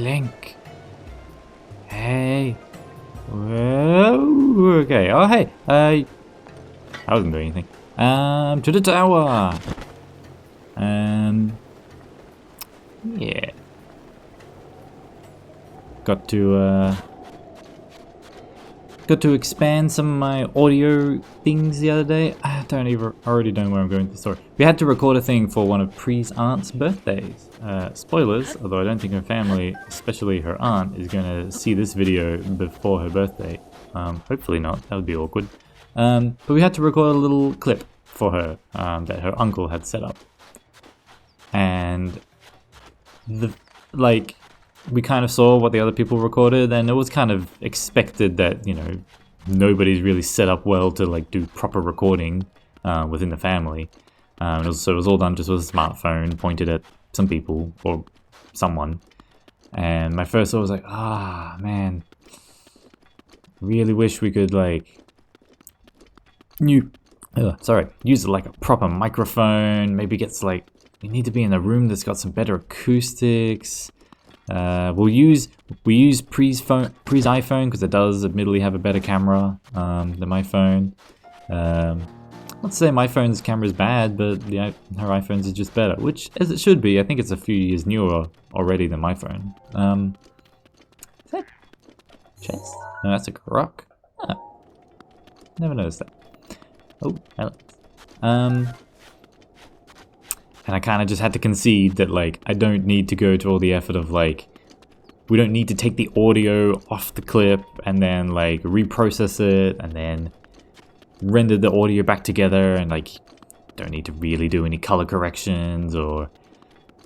Link. Hey. Whoa. Okay. Oh, hey. I wasn't doing anything. To the tower. Yeah. Got to expand some of my audio things the other day. I already don't know where I'm going with the story. We had to record a thing for one of Pree's aunt's birthdays. Spoilers, although I don't think her family, especially her aunt, is going to see this video before her birthday. Hopefully not, that would be awkward. But we had to record a little clip for her that her uncle had set up. And we kind of saw what the other people recorded, and it was kind of expected that, you know, nobody's really set up well to like do proper recording within the family. So it was all done just with a smartphone pointed at some people or someone. And my first thought was like, man, really wish we could like use like a proper microphone. Maybe we need to be in a room that's got some better acoustics. We use Pree's iPhone because it does admittedly have a better camera than my phone. Not to say my phone's camera is bad, but her iPhone's is just better, which, as it should be. I think it's a few years newer already than my phone. Is that chest? No, that's a rock. Never noticed that. Oh, Alex. And I kind of just had to concede that, like, I don't need to go to all the effort of, like, we don't need to take the audio off the clip and then, like, reprocess it and then render the audio back together, and, like, don't need to really do any color corrections or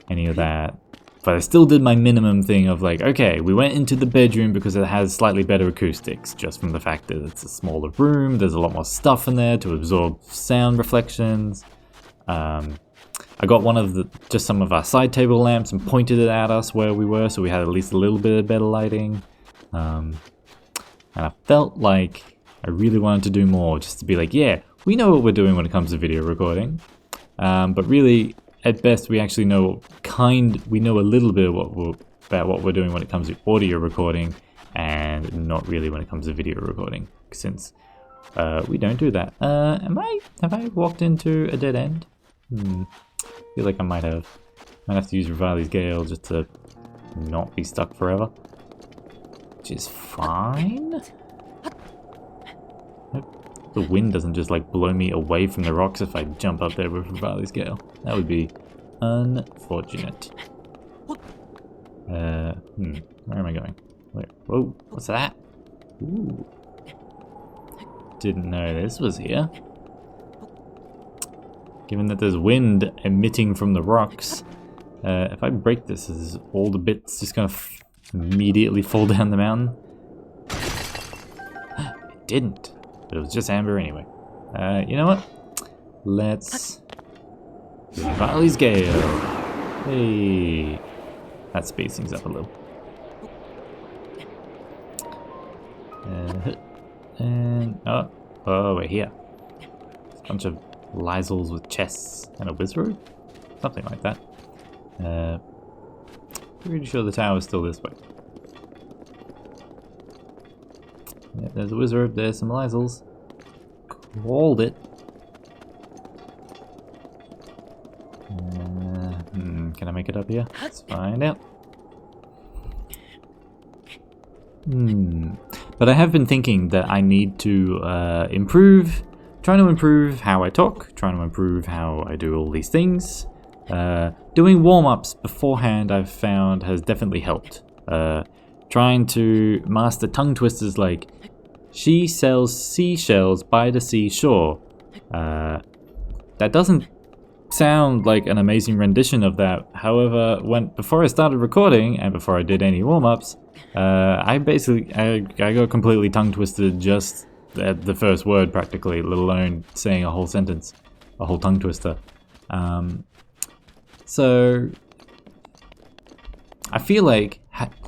any of that. But I still did my minimum thing of, like, okay, we went into the bedroom because it has slightly better acoustics, just from the fact that it's a smaller room, there's a lot more stuff in there to absorb sound reflections. I got just some of our side table lamps and pointed it at us where we were, so we had at least a little bit of better lighting. And I felt like I really wanted to do more, just to be like, yeah, we know what we're doing when it comes to video recording. But really, at best, we actually know we know a little bit about what we're doing when it comes to audio recording, and not really when it comes to video recording, since we don't do that. Have I walked into a dead end? I feel like I might have to use Rivali's Gale just to not be stuck forever, which is fine. Hope the wind doesn't just like blow me away from the rocks if I jump up there with Rivali's Gale. That would be unfortunate. Where am I going? Where? Whoa, what's that? Ooh. Didn't know this was here. Given that there's wind emitting from the rocks, if I break this, is all the bits just gonna immediately fall down the mountain? It didn't, but it was just amber anyway. You know what? Let's Rivali's Gale. Hey, that speeds things up a little. And oh, we're here. There's a bunch of Lysels with chests and a wizard? Something like that. Pretty sure the tower is still this way. Yeah, there's a wizard, there's some Lysels. Called it. Can I make it up here? Let's find out. But I have been thinking that I need to trying to improve how I talk, trying to improve how I do all these things. Doing warm-ups beforehand, I've found, has definitely helped. Trying to master tongue twisters like, she sells seashells by the seashore. That doesn't sound like an amazing rendition of that. However, before I started recording, and before I did any warm-ups, I got completely tongue-twisted just at the first word practically, let alone saying a whole sentence, a whole tongue twister. So I feel like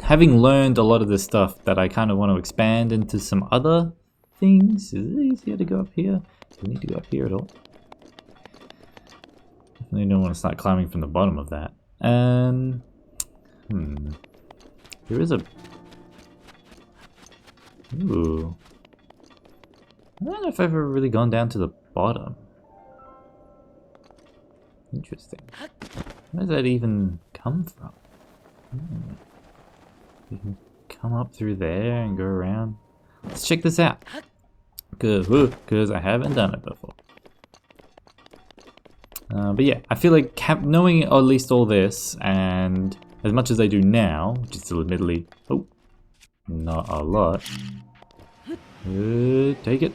having learned a lot of this stuff, that I kind of want to expand into some other things. Is it easier to go up here? Do we need to go up here at all? Definitely don't want to start climbing from the bottom of that. There is a... Ooh. I don't know if I've ever really gone down to the bottom. Interesting. Where does that even come from? You can come up through there and go around. Let's check this out. Because I haven't done it before. But yeah, I feel like knowing at least all this, and as much as I do now, which is still admittedly, not a lot. Take it,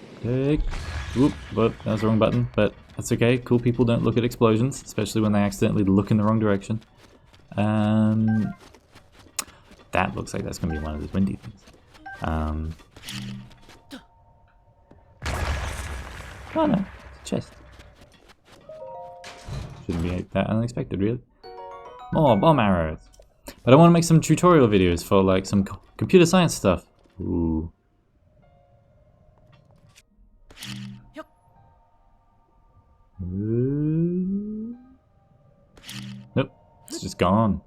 Whoop, but that was the wrong button, but that's okay. Cool people don't look at explosions, especially when they accidentally look in the wrong direction. That looks like that's going to be one of those windy things. Oh no, it's a chest. Shouldn't be that unexpected, really. More bomb arrows. But I want to make some tutorial videos for like some computer science stuff. Ooh. Nope, it's just gone.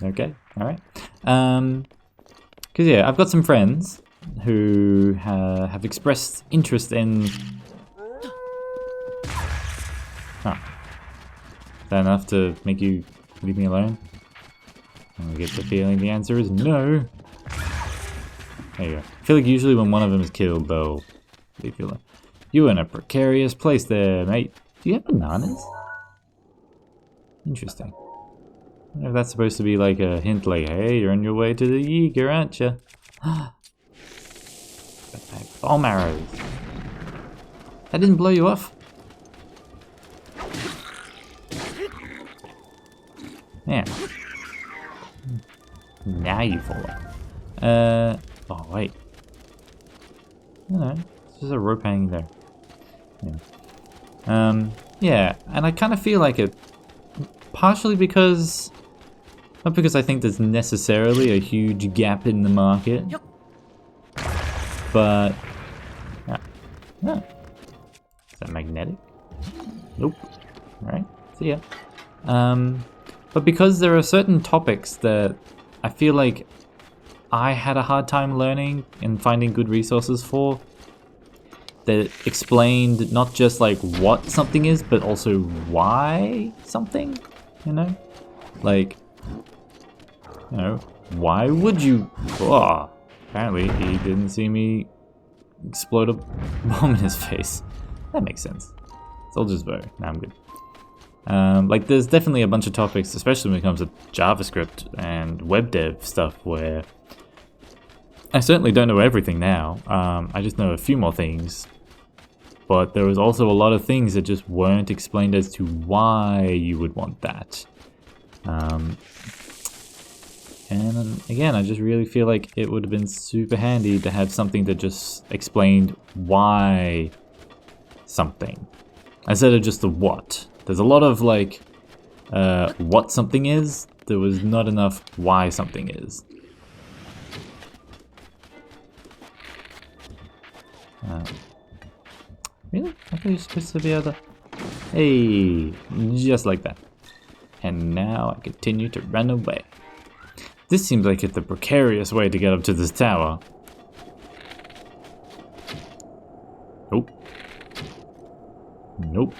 Okay, alright. Because yeah, I've got some friends who have expressed interest in... Huh. Is that enough to make you leave me alone? I get the feeling the answer is no. There you go. I feel like usually when one of them is killed, they'll leave you alone. You're in a precarious place there, mate. Do you have bananas? Interesting. I wonder if that's supposed to be like a hint like, hey, you're on your way to the Yiga, aren't you? Bomb arrows. That didn't blow you off? Yeah. Now you fall off. Oh, wait. No, it's just a rope hanging there. Yeah. Yeah, and I kind of feel like it, partially because, not because I think there's necessarily a huge gap in the market, but, yeah. Is that magnetic? Nope. Alright, see ya. But because there are certain topics that I feel like I had a hard time learning and finding good resources for, that explained not just like what something is, but also why something, you know? Like, you know, why would you... Oh, apparently he didn't see me explode a bomb in his face. That makes sense. Soldier's bow. Now I'm good. Like, there's definitely a bunch of topics, especially when it comes to JavaScript and web dev stuff, where I certainly don't know everything now. I just know a few more things. But there was also a lot of things that just weren't explained as to why you would want that. And again, I just really feel like it would have been super handy to have something that just explained why something, instead of just the what. There's a lot of like what something is. There was not enough why something is. Really? I thought you were supposed to be able to... Hey, just like that. And now I continue to run away. This seems like it's a precarious way to get up to this tower. Nope. Nope.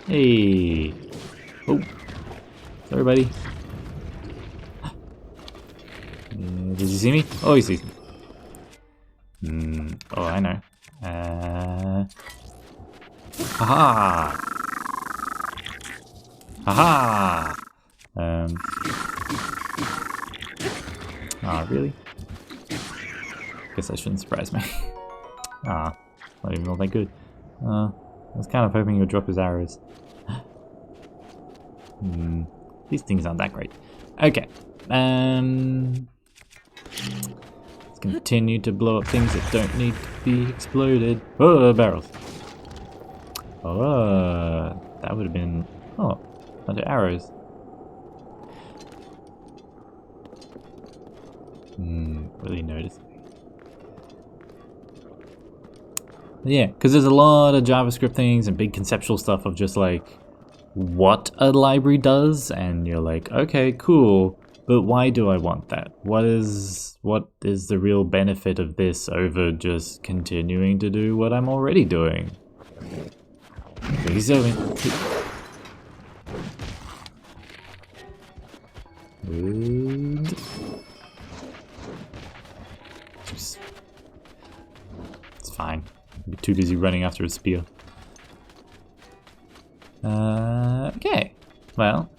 Hey. Oh. Sorry, buddy. Did you see me? Oh, he sees me. Oh, I know. Haha! Haha! Really? Guess that shouldn't surprise me. Not even all that good. I was kind of hoping he would drop his arrows. These things aren't that great. Okay. Let's continue to blow up things that don't need to be exploded. Oh, barrels. Oh, that would have been... Oh, a bunch of arrows. Really noticed. Yeah, because there's a lot of JavaScript things and big conceptual stuff of just like, what a library does, and you're like, okay, cool, but why do I want that? What is the real benefit of this over just continuing to do what I'm already doing? Please tell me. Good. It's fine. I'll be too busy running after a spear. Okay. Well,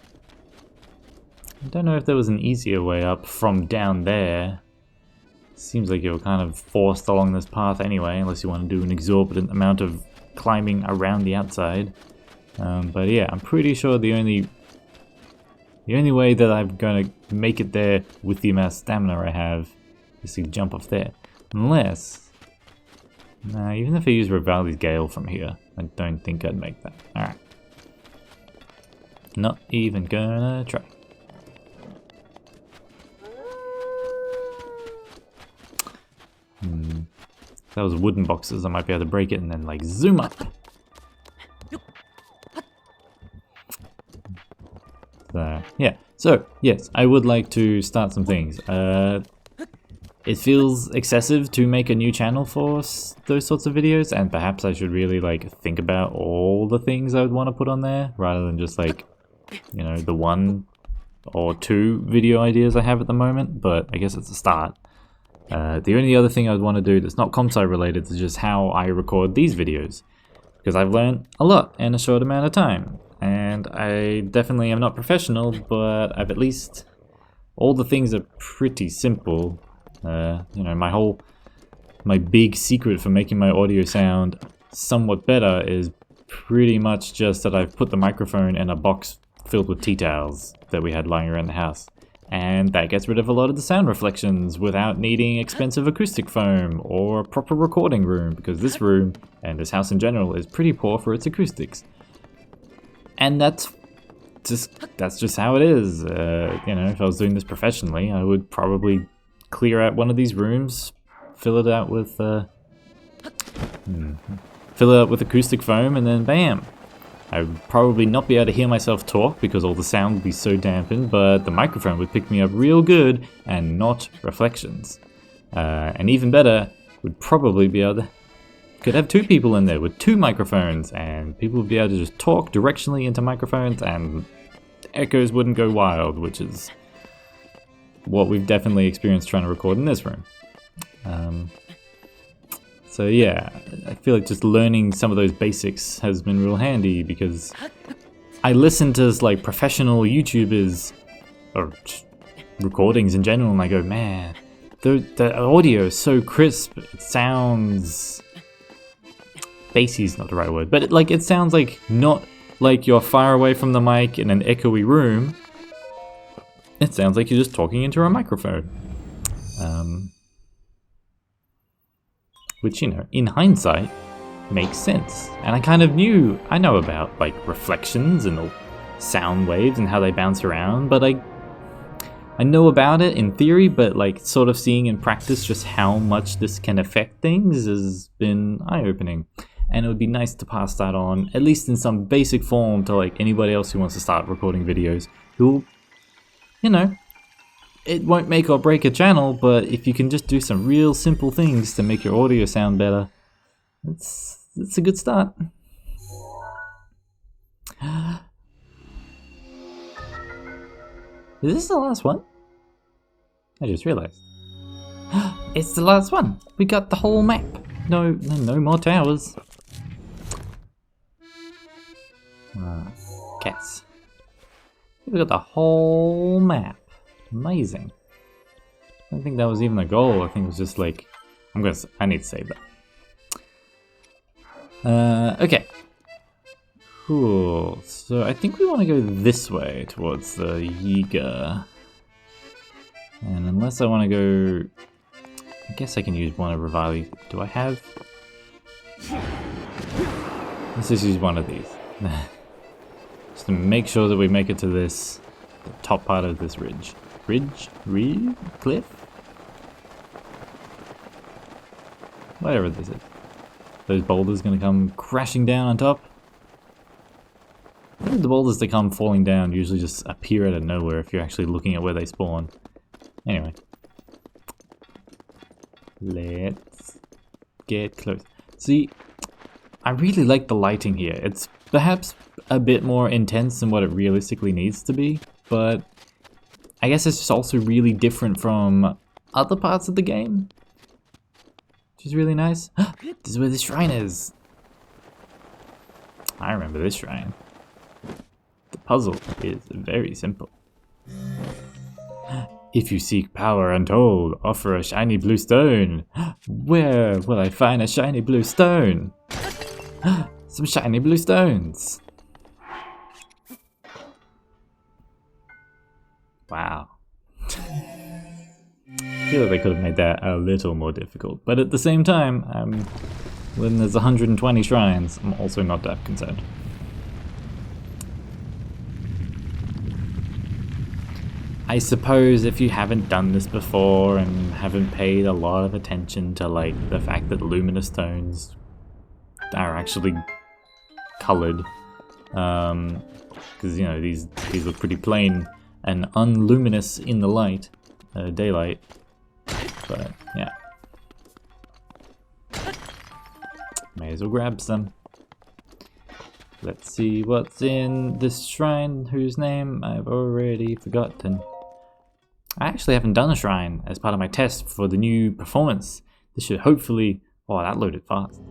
I don't know if there was an easier way up from down there. Seems like you're kind of forced along this path anyway, unless you want to do an exorbitant amount of climbing around the outside. But yeah, I'm pretty sure the only way that I'm gonna make it there with the amount of stamina I have is to jump off there. Unless... Nah, even if I use Rivali's Gale from here, I don't think I'd make that. Alright. Not even gonna try. If that was wooden boxes, I might be able to break it and then like zoom up. So, yeah. So, yes, I would like to start some things. It feels excessive to make a new channel for those sorts of videos, and perhaps I should really like think about all the things I would want to put on there rather than just like, you know, the 1 or 2 video ideas I have at the moment, but I guess it's a start. The only other thing I'd want to do that's not comp-sci related is just how I record these videos, because I've learned a lot in a short amount of time, and I definitely am not professional, but I've at least, all the things are pretty simple. You know, my big secret for making my audio sound somewhat better is pretty much just that I've put the microphone in a box filled with tea towels that we had lying around the house. And that gets rid of a lot of the sound reflections without needing expensive acoustic foam or a proper recording room, because this room, and this house in general, is pretty poor for its acoustics. And that's just how it is. You know, if I was doing this professionally, I would probably clear out one of these rooms, fill it out with acoustic foam, and then bam. I would probably not be able to hear myself talk because all the sound would be so dampened, but the microphone would pick me up real good and not reflections. And even better, would probably be able to... Could have 2 people in there with 2 microphones, and people would be able to just talk directionally into microphones, and echoes wouldn't go wild, which is what we've definitely experienced trying to record in this room. So yeah, I feel like just learning some of those basics has been real handy, because I listen to like professional YouTubers or recordings in general, and I go, man, the audio is so crisp. It sounds... bassy is not the right word, but it sounds like not like you're far away from the mic in an echoey room. It sounds like you're just talking into a microphone. Which, you know, in hindsight, makes sense. And I know about, like, reflections and the sound waves and how they bounce around, but I know about it in theory, but, like, sort of seeing in practice just how much this can affect things has been eye-opening. And it would be nice to pass that on, at least in some basic form, to, like, anybody else who wants to start recording videos, who, you know, it won't make or break a channel, but if you can just do some real simple things to make your audio sound better, it's a good start. Is this the last one? I just realized. It's the last one! We got the whole map! No more towers. Cats. We got the whole map. Amazing. I don't think that was even a goal. I think it was just like, I need to save that. Okay. Cool. So I think we want to go this way towards the Yiga. And unless I want to go, I guess I can use one of Rivali. Do I have? Let's just use one of these. Just to make sure that we make it to the top part of this ridge. Cliff? Whatever this is. Those boulders gonna come crashing down on top. The boulders that come falling down usually just appear out of nowhere if you're actually looking at where they spawn. Anyway. Let's get close. See, I really like the lighting here. It's perhaps a bit more intense than what it realistically needs to be, but I guess it's just also really different from other parts of the game, which is really nice. This is where the shrine is. I remember this shrine. The puzzle is very simple. If you seek power untold, offer a shiny blue stone. Where will I find a shiny blue stone? Some shiny blue stones. Wow. I feel like they could have made that a little more difficult, but at the same time, when there's 120 shrines, I'm also not that concerned. I suppose if you haven't done this before and haven't paid a lot of attention to like the fact that luminous stones are actually colored, because you know these look pretty plain and unluminous in the light, daylight. But yeah, may as well grab some. Let's see what's in this shrine, whose name I've already forgotten. I actually haven't done a shrine as part of my test for the new performance. This should hopefully... Oh, that loaded fast.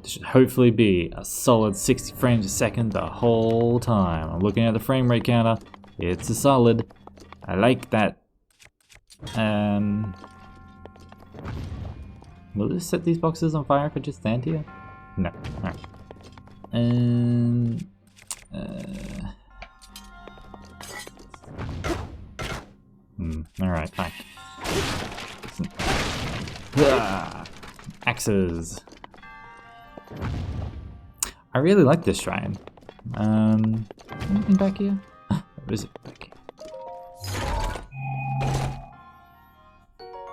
This should hopefully be a solid 60 frames a second the whole time. I'm looking at the frame rate counter. It's a solid. I like that. Will this set these boxes on fire if I just stand here? No. Alright. Alright, fine. Axes. I really like this shrine. Anything back here? Where is it back here?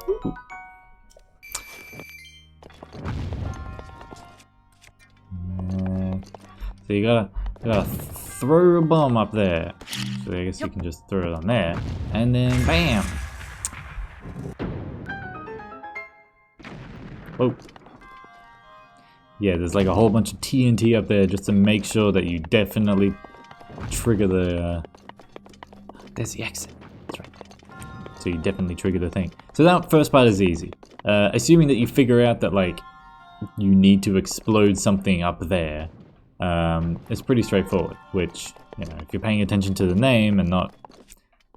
Ooh. So you gotta throw a bomb up there. So I guess you can just throw it on there, and then bam! Oh. Yeah, there's like a whole bunch of TNT up there just to make sure that you definitely trigger the... There's the exit. That's right there. So you definitely trigger the thing. So that first part is easy. Assuming that you figure out that like you need to explode something up there. It's pretty straightforward, which, you know, if you're paying attention to the name and not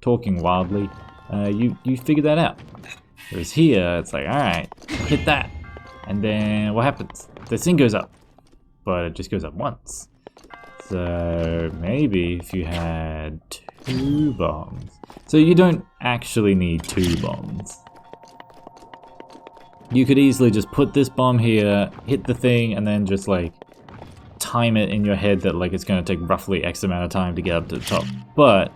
talking wildly, you figure that out. Whereas here, it's like, alright, hit that, and then what happens? The thing goes up, but it just goes up once. So maybe if you had 2 bombs. So you don't actually need 2 bombs. You could easily just put this bomb here, hit the thing, and then just like time it in your head that like it's going to take roughly X amount of time to get up to the top. But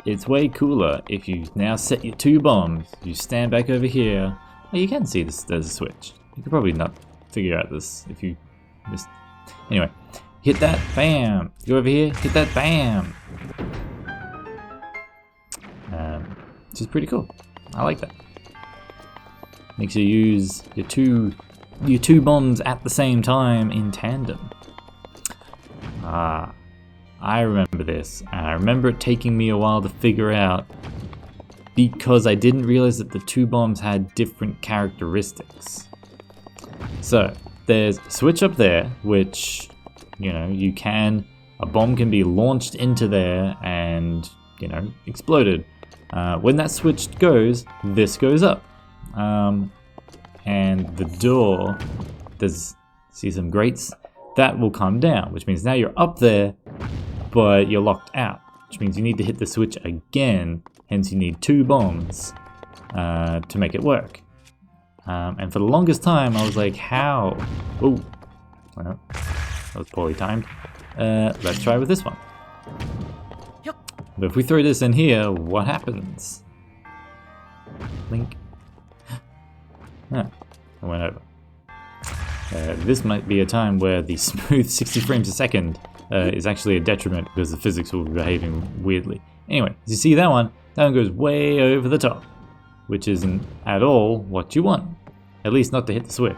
it's way cooler if you now set your 2 bombs, you stand back over here. Well, you can see this, there's a switch. You could probably not figure out this if you missed. Anyway, hit that, bam. Go over here, hit that, bam. Which is pretty cool. I like that. Makes you use your two bombs at the same time in tandem. I remember this, and I remember it taking me a while to figure out because I didn't realize that the 2 bombs had different characteristics. So there's a switch up there, which, you know, a bomb can be launched into there and, you know, exploded. When that switch goes, this goes up. And the door, see some grates? That will come down, which means now you're up there, but you're locked out, which means you need to hit the switch again, hence you need 2 bombs to make it work. And for the longest time, I was like, how? Oh, well, that was poorly timed. Let's try with this one. But if we throw this in here, what happens? Link. Ah, I went over. This might be a time where the smooth 60 frames a second is actually a detriment because the physics will be behaving weirdly. Anyway, as you see that one goes way over the top, which isn't at all what you want. At least not to hit the switch.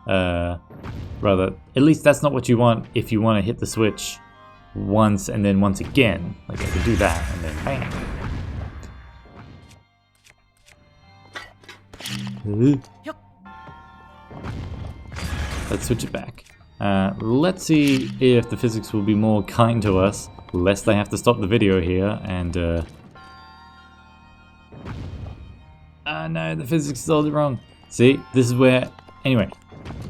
Rather, at least that's not what you want if you want to hit the switch once and then once again. Like I could do that and then bang. Let's switch it back. Let's see if the physics will be more kind to us, lest I have to stop the video here and no, the physics told it wrong. See, this is where, anyway,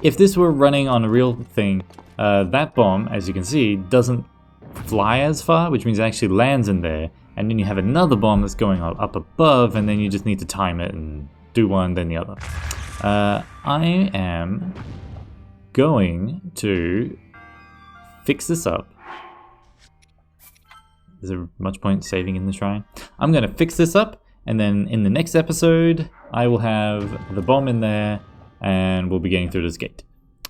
if this were running on a real thing, that bomb, as you can see, doesn't fly as far, which means it actually lands in there, and then you have another bomb that's going up above, and then you just need to time it and do one, then the other. I am going to fix this up. Is there much point saving in the shrine? I'm going to fix this up, and then in the next episode, I will have the bomb in there, and we'll be getting through this gate.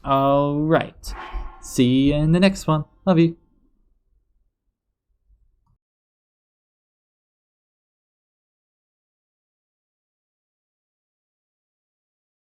Alright, see you in the next one. Love you.